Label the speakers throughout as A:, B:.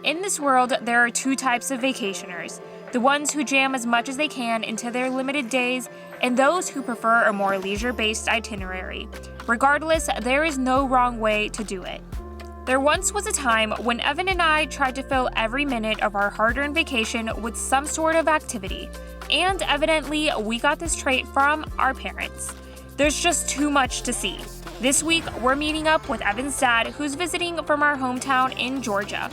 A: In this world, there are two types of vacationers: the ones who jam as much as they can into their limited days, and those who prefer a more leisure-based itinerary. Regardless, there is no wrong way to do it. There once was a time when Evan and I tried to fill every minute of our hard-earned vacation with some sort of activity, and evidently, we got this trait from our parents. There's just too much to see. This week, we're meeting up with Evan's dad, who's visiting from our hometown in Georgia.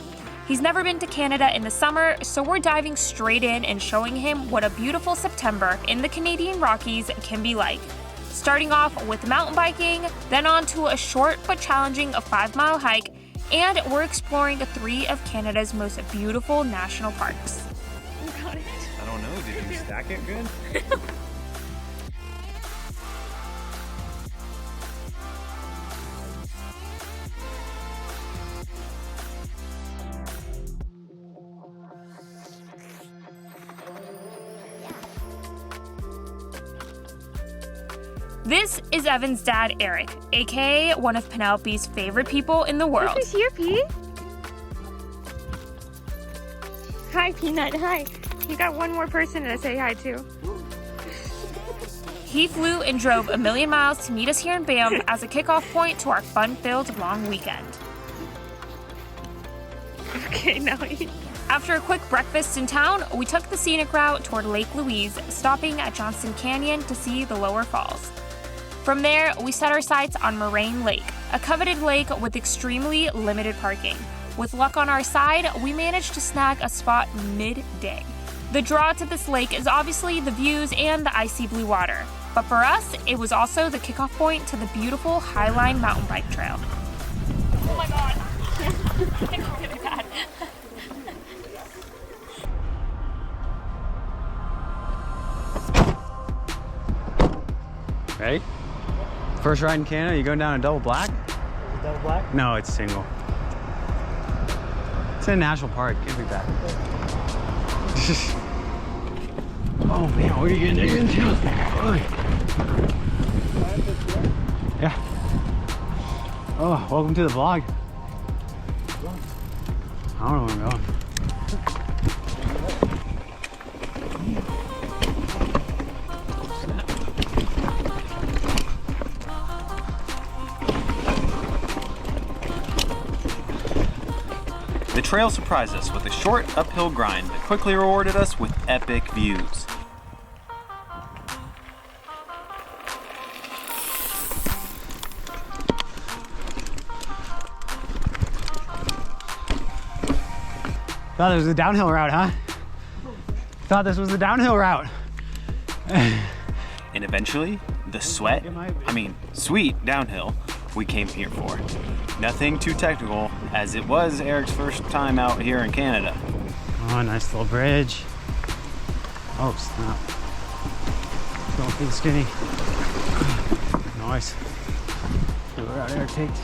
A: He's never been to Canada in the summer, so we're diving straight in and showing him what a beautiful September in the Canadian Rockies can be like. Starting off with mountain biking, then on to a short but challenging 5-mile hike, and we're exploring 3 of Canada's most beautiful national parks.
B: You got it?
C: I don't know, did you stack it good?
A: This is Evan's dad, Eric, aka one of Penelope's favorite people in the world.
B: Look who's here, Pete. Hi, Peanut. Hi. You got one more person to say hi to.
A: He flew and drove 1,000,000 miles to meet us here in Banff as a kickoff point to our fun-filled long weekend.
B: Okay, now
A: After a quick breakfast in town, we took the scenic route toward Lake Louise, stopping at Johnston Canyon to see the lower falls. From there, we set our sights on Moraine Lake, a coveted lake with extremely limited parking. With luck on our side, we managed to snag a spot midday. The draw to this lake is obviously the views and the icy blue water, but for us, it was also the kickoff point to the beautiful Highline mountain bike trail.
B: Oh my god. It's really bad.
D: Ready? First ride in Canada, you going down a double black?
C: Double black?
D: No, it's single. It's in a national park, can't be bad. Oh man, what are you getting into? Yeah. Oh, welcome to the vlog. I don't know where I'm going.
C: The trail surprised us with a short uphill grind that quickly rewarded us with epic views.
D: Thought this was a downhill route, huh? Thought this was the downhill route.
C: And eventually, the sweet downhill we came here for. Nothing too technical, as it was Eric's first time out here in Canada.
D: Oh, nice little bridge. Oh, snap. Going for the skinny. Nice. We're out Eric taked.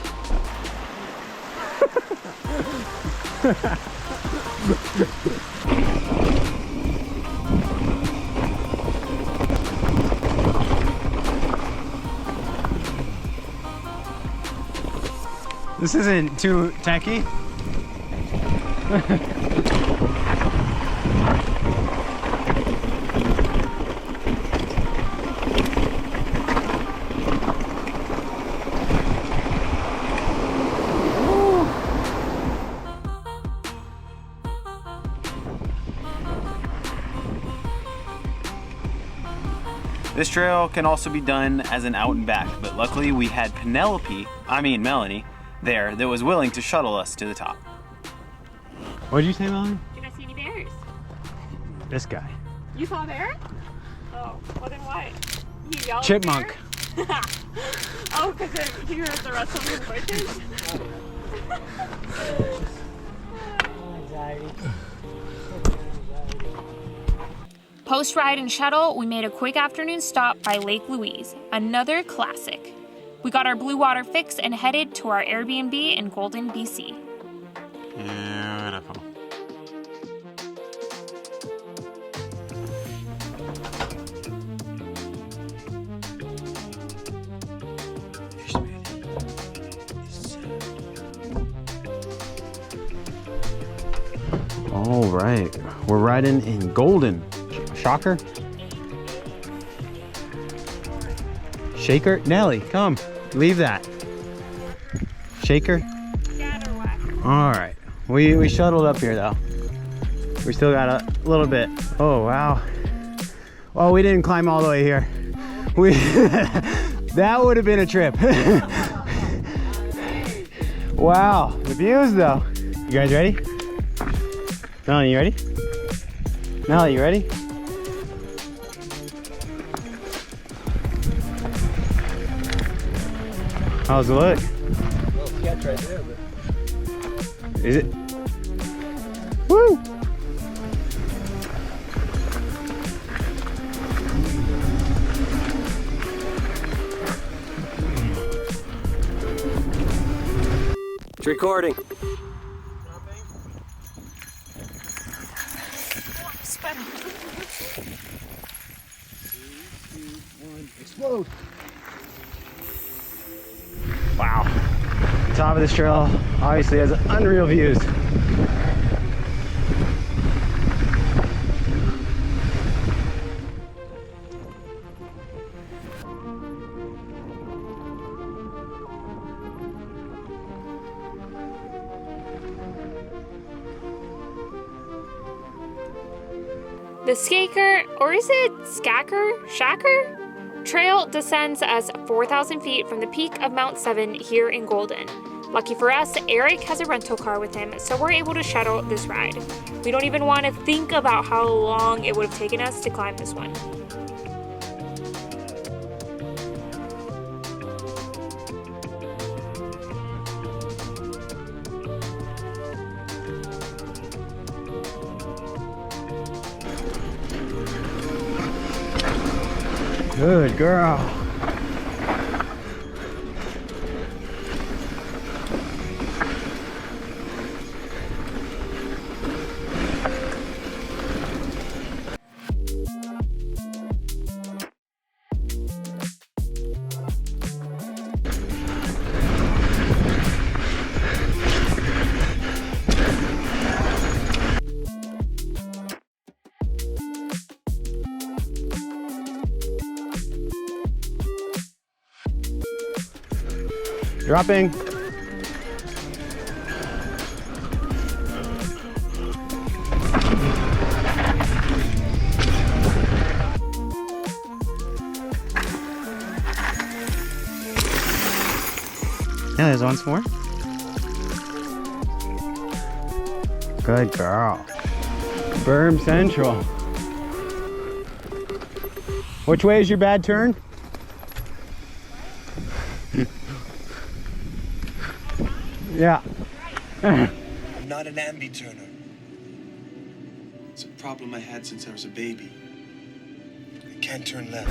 D: This isn't too techy.
C: This trail can also be done as an out and back, but luckily we had Melanie, there that was willing to shuttle us to the top.
D: What did you say, Melanie?
B: Did I see any bears?
D: This guy.
B: You saw a bear? Oh, well then why? You yelled
D: Chipmunk.
B: Bear? Oh, because you heard the rustling in the bushes?
A: Post-ride and shuttle, we made a quick afternoon stop by Lake Louise, another classic. We got our blue water fix and headed to our Airbnb in Golden, BC.
C: Beautiful. All right, we're riding in Golden. Shocker? Shaker? Nelly, come, leave that. Shaker? All right, we shuttled up here though. We still got a little bit. Oh, wow. Oh, we didn't climb all the way here. That would have been a trip. Wow, the views though. You guys ready? Melanie, you ready? Melanie, you ready? How's it look?
E: Well, sketch right there, but...
C: Is it? Woo!
E: It's recording.
C: Explode! Wow. Top of this trail obviously has unreal views.
A: The Skaker, or is it Shacker? Trail descends us 4,000 feet from the peak of Mount 7 here in Golden. Lucky for us, Eric has a rental car with him, so we're able to shuttle this ride. We don't even want to think about how long it would have taken us to climb this one.
C: Good girl. Dropping. Yeah, there's once more. Good girl. Berm Central. Which way is your bad turn? Yeah.
F: I'm not an ambi-turner. It's a problem I had since I was a baby. I can't turn left.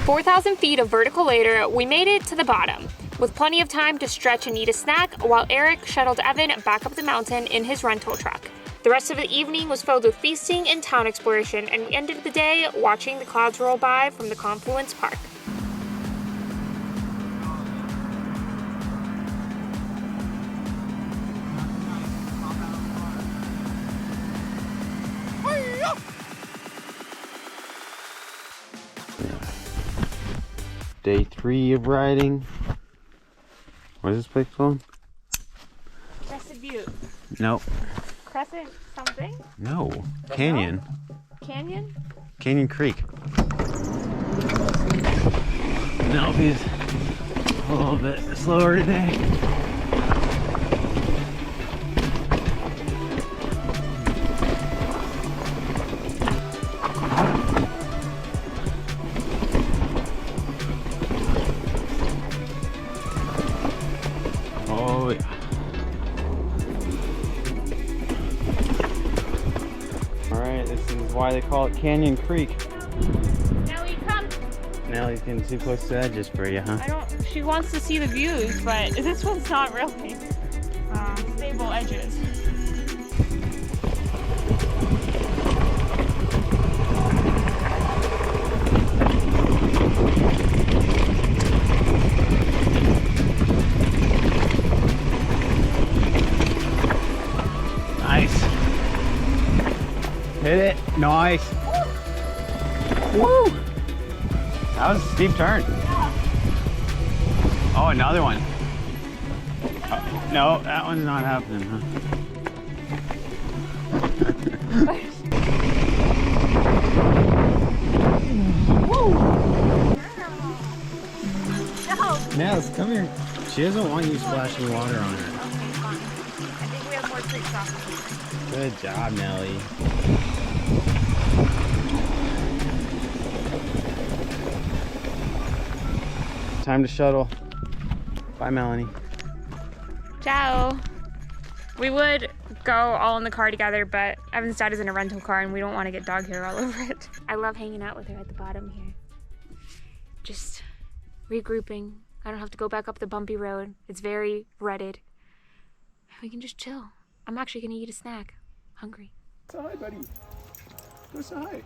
A: 4,000 feet of vertical later, we made it to the bottom, with plenty of time to stretch and eat a snack while Eric shuttled Evan back up the mountain in his rental truck. The rest of the evening was filled with feasting and town exploration, and we ended the day watching the clouds roll by from the Confluence Park.
C: Day 3 of riding. What is this place called?
A: Crescent View.
C: No.
A: Crescent something?
C: No. Canyon.
A: Canyon?
C: Canyon Creek. Penelope's a little bit slower today. Oh yeah. Alright, this is why they call it Canyon Creek.
A: Nellie, come.
C: Nellie's getting too close to the edges for you, huh?
A: She wants to see the views, but this one's not really stable edges.
C: Hit it. Nice. Woo! That was a steep turn. Oh, another one. No, that one's not happening, huh? Nels, come here. She doesn't want you splashing water on her.
A: I think we have more creeks off.
C: Good job, Nelly. Time to shuttle. Bye, Melanie.
A: Ciao. We would go all in the car together, but Evan's dad is in a rental car and we don't want to get dog hair all over it. I love hanging out with her at the bottom here. Just regrouping. I don't have to go back up the bumpy road. It's very rutted. We can just chill. I'm actually gonna eat a snack. Hungry.
E: Say hi, buddy. Go say hi.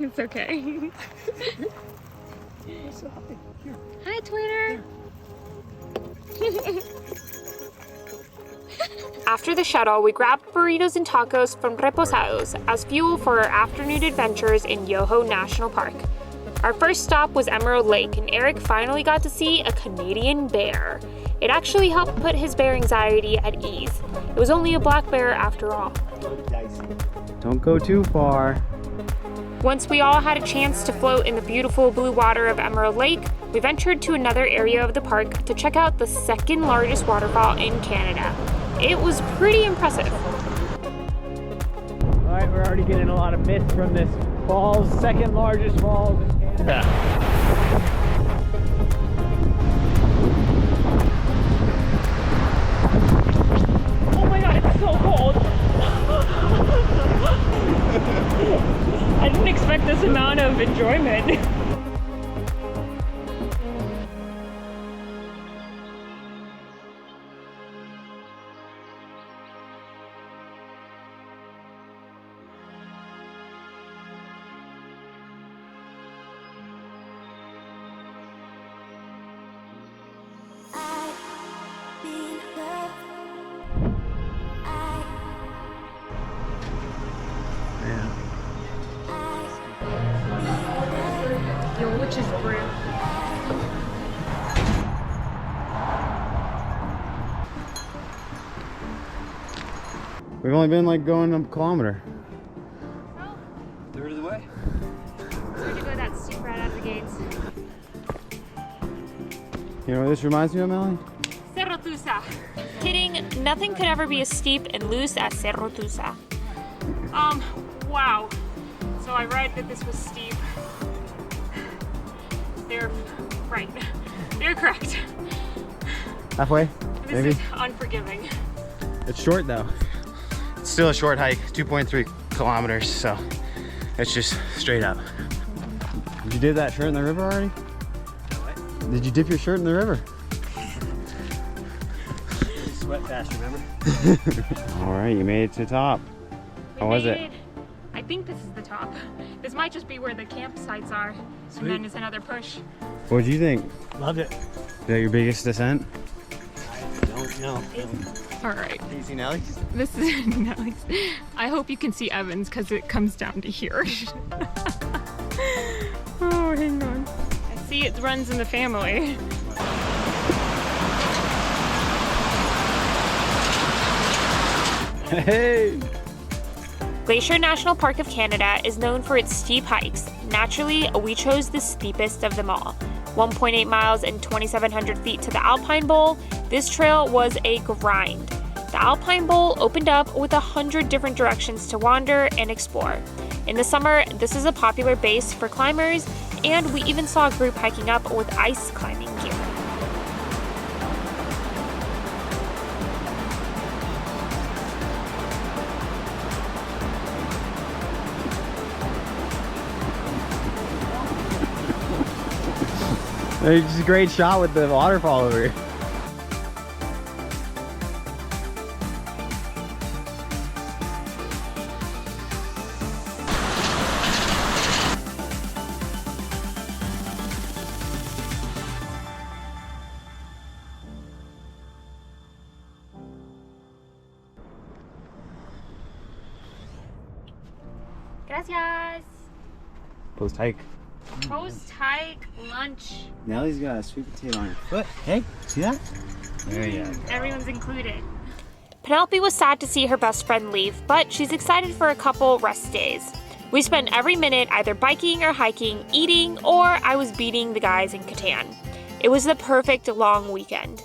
A: It's okay.
E: Go say hi. Here.
A: Hi, Twitter. After the shuttle, we grabbed burritos and tacos from Reposados as fuel for our afternoon adventures in Yoho National Park. Our first stop was Emerald Lake, and Eric finally got to see a Canadian bear. It actually helped put his bear anxiety at ease. It was only a black bear after all.
C: Don't go too far.
A: Once we all had a chance to float in the beautiful blue water of Emerald Lake, we ventured to another area of the park to check out the second largest waterfall in Canada. It was pretty impressive.
C: All right, we're already getting a lot of mist from this falls, second largest falls in Canada.
A: Oh my god, it's so cold. I didn't expect this amount of enjoyment. Which is brew.
C: We've only been like going a kilometer.
E: Third of the way.
A: We're gonna go that steep right out of the gates.
C: You know what this reminds me of, Melanie?
A: Cerro Tusa. Kidding, nothing could ever be as steep and loose as Cerro Tusa. Wow. So I read that this was steep. They're right. They're correct.
C: Halfway,
A: This
C: maybe?
A: is unforgiving.
C: It's short though. It's still a short hike, 2.3 kilometers, so it's just straight up. Did you dip that shirt in the river already? What? Did you dip your shirt in the river?
E: Sweat fast, remember?
C: All right, you made it to the top. How was it?
A: I think this is the top. This might just be where the campsites are.
E: Sweet.
A: And then it's another push.
C: What did you think?
E: Loved it.
C: Is that your biggest descent?
E: I don't know.
A: All right.
C: Can you see Nellie's?
A: This is nice. I hope you can see Evan's because it comes down to here. Oh, hang on. I see it runs in the family.
C: Hey!
A: Glacier National Park of Canada is known for its steep hikes. Naturally, we chose the steepest of them all. 1.8 miles and 2,700 feet to the Alpine Bowl, this trail was a grind. The Alpine Bowl opened up with 100 different directions to wander and explore. In the summer, this is a popular base for climbers, and we even saw a group hiking up with ice climbing gear.
C: It's a great shot with the waterfall over here.
A: Gracias.
C: Post hike.
A: Post-hike lunch.
C: Nellie's got a sweet potato on her foot. Hey, see that? There you go.
A: Everyone's included. Penelope was sad to see her best friend leave, but she's excited for a couple rest days. We spent every minute either biking or hiking, eating, or I was beating the guys in Catan. It was the perfect long weekend.